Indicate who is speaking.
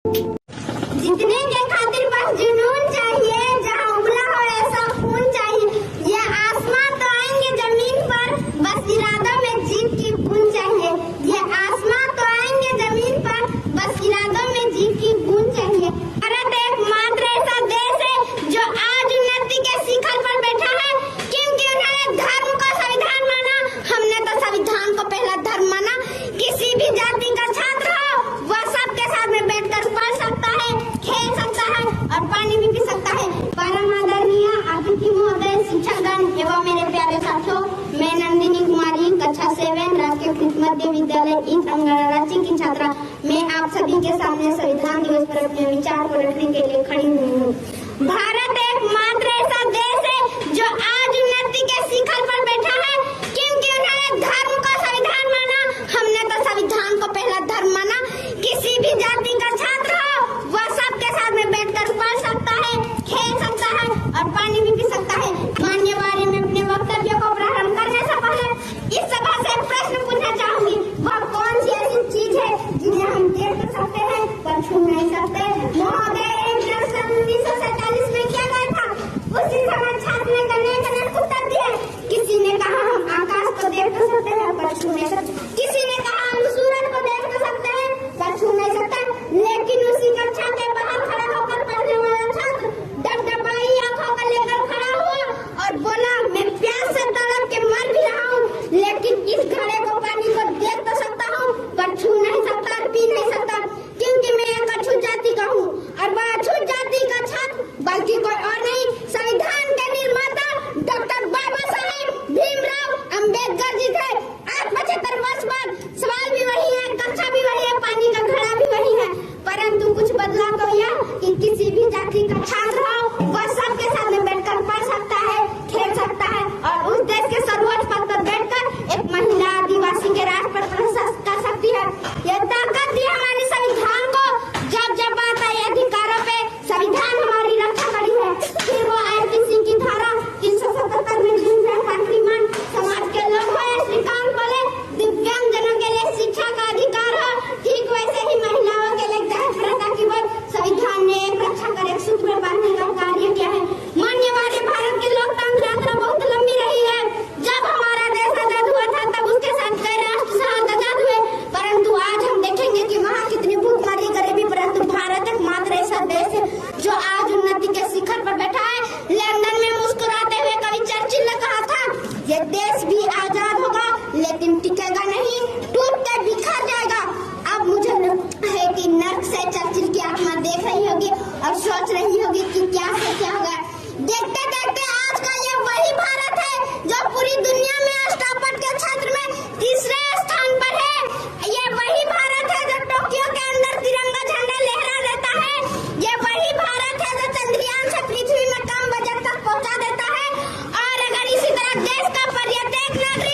Speaker 1: जितने के खातिर बस जुनून चाहिए, जहाँ उबला हो ऐसा खून चाहिए। ये आसमां तो आएंगे जमीन पर, बस इरादा में जीत की बूंद चाहिए। ये आसमां तो आएंगे जमीन पर, बस इरादा में जीत की बूंद चाहिए। भारत एकमात्र ऐसा देश है जो आज उन्नति के शिखर पर बैठा है, क्योंकि उन्होंने धर्म को संविधान माना। हमने तो संविधान को पहला धर्म माना। किसी भी जाति का छात्र हो, वह सबके साथ में बैठकर पढ़ सकता है, खेल सकता है और पानी भी पी सकता है। परम आदरणीय अतिथि महोदय, शिक्षकगण एवं मेरे प्यारे साथियों, मैं नंदिनी कुमारी, कक्षा 7 राजकीय मध्य विद्यालय ईस्ट रांची की छात्रा। मैं आप सभी के सामने संविधान दिवस पर अपने विचार को रखने के लिए खड़ी हुई हूँ। भारत एकमात्र ऐसा देश है जो आज उन्नति के शिखर पर बैठा है, क्योंकि उन्होंने धर्म को संविधान माना। हमने तो संविधान को पहला धर्म माना। किसी भी जाति का छात्र हो, वह सबके साथ में बैठकर पढ़ सकता है, खेल सकता है और पानी भी पी सकता है। मान्यवर, में अपने वक्तव्य को प्रारंभ करने से पहले इस सभा से प्रश्न पूछना चाहूंगी। वह कौन सी ऐसी चीज है जिन्हें हम देख तो सकते हैं पर छू नहीं सकते? महोदय, 1947 में क्या गया था? उसी समय छात्र ने कन्या उत्तर दिए। किसी ने कहा हम आकाश को देख तो सकते हैं पर छू नहीं सकते। किसी ने कहा हम सूरज को देख तो सकते हैं पर छू नहीं सकते। लेकिन उसी कक्षा के बाहर खड़ा होकर पढ़ने वाला छात्र डबडबाई आंखों का लेकर खड़ा हुआ और बोला, मैं प्यास से तड़प के मर भी रहा हूँ, लेकिन इस घड़े को पानी को देख तो सकता हूँ पर छू नहीं सकता और पी नहीं सकता, क्योंकि मैं एक अछूत जाति का हूँ। और वह अछूत जाति का छात्र बल्कि कोई और नहीं, संविधान के निर्माता डॉक्टर बाबा साहेब भीमराव अम्बेडकर जी थे। आज 75 वर्ष बाद सवाल भी वही है, कक्षा भी वही है, पानी का घड़ा भी वही है, परंतु कुछ बदला तो यह कि किसी भी जाति का छात्र हो, वह सबके साथ में बैठकर पढ़ सकता है, खेल सकता है और उस देश के सर्वोच्च पद पर बैठकर एक महिला आदिवासी के राष्ट्र पर प्रशंसा कर सकती है। यह ताकत दी हमारे संविधान को। जब जब बात आई अधिकारों पे, संविधान हमारी रक्षा करी है। फिर वो IPC की धारा 377 में मान समाज के लोग हो, श्रीकांत बोले, दिव्यांग जनों के लिए शिक्षा का अधिकार हो, ठीक वैसे ही महिलाओं के लिए दहेज प्रथा की वजह संविधान ने एक रक्षा कर एक सूत्र में बांधने का कार्य किया है। मान्यवर, भारत की लोकतंत्र यात्रा बहुत लंबी रही है। जब हमारा देश आजाद हुआ था तब उसके साथ कई राष्ट्र आजाद हुए, परंतु आज हम देखेंगे कि वहाँ कितनी भूखमरी गरीबी, परंतु भारत एकमात्र ऐसा देश है जो आज उन्नति के शिखर पर बैठा है। लंदन में मुस्कुराते हुए कवि चर्चिल ने कहा था, ये देश भी आजाद होगा लेकिन टिकेगा नहीं, टूट के बिखर जाएगा। अब मुझे लगता है कि नर्क से चर्चिल की आत्मा देख रही होगी और सोच रही होगी कि क्या से क्या होगा। देखते देखते आज का ये वही भारत है जो पूरी दुनिया में अष्टापद के क्षेत्र में तीसरे स्थान पर है। ये वही भारत है जो टोक्यो के अंदर तिरंगा झंडा लहरा देता है। ये वही भारत है जो चंद्रयान से पृथ्वी में कम बजट तक पहुंचा देता है। और अगर इसी तरह देश का प्रत्येक नागरिक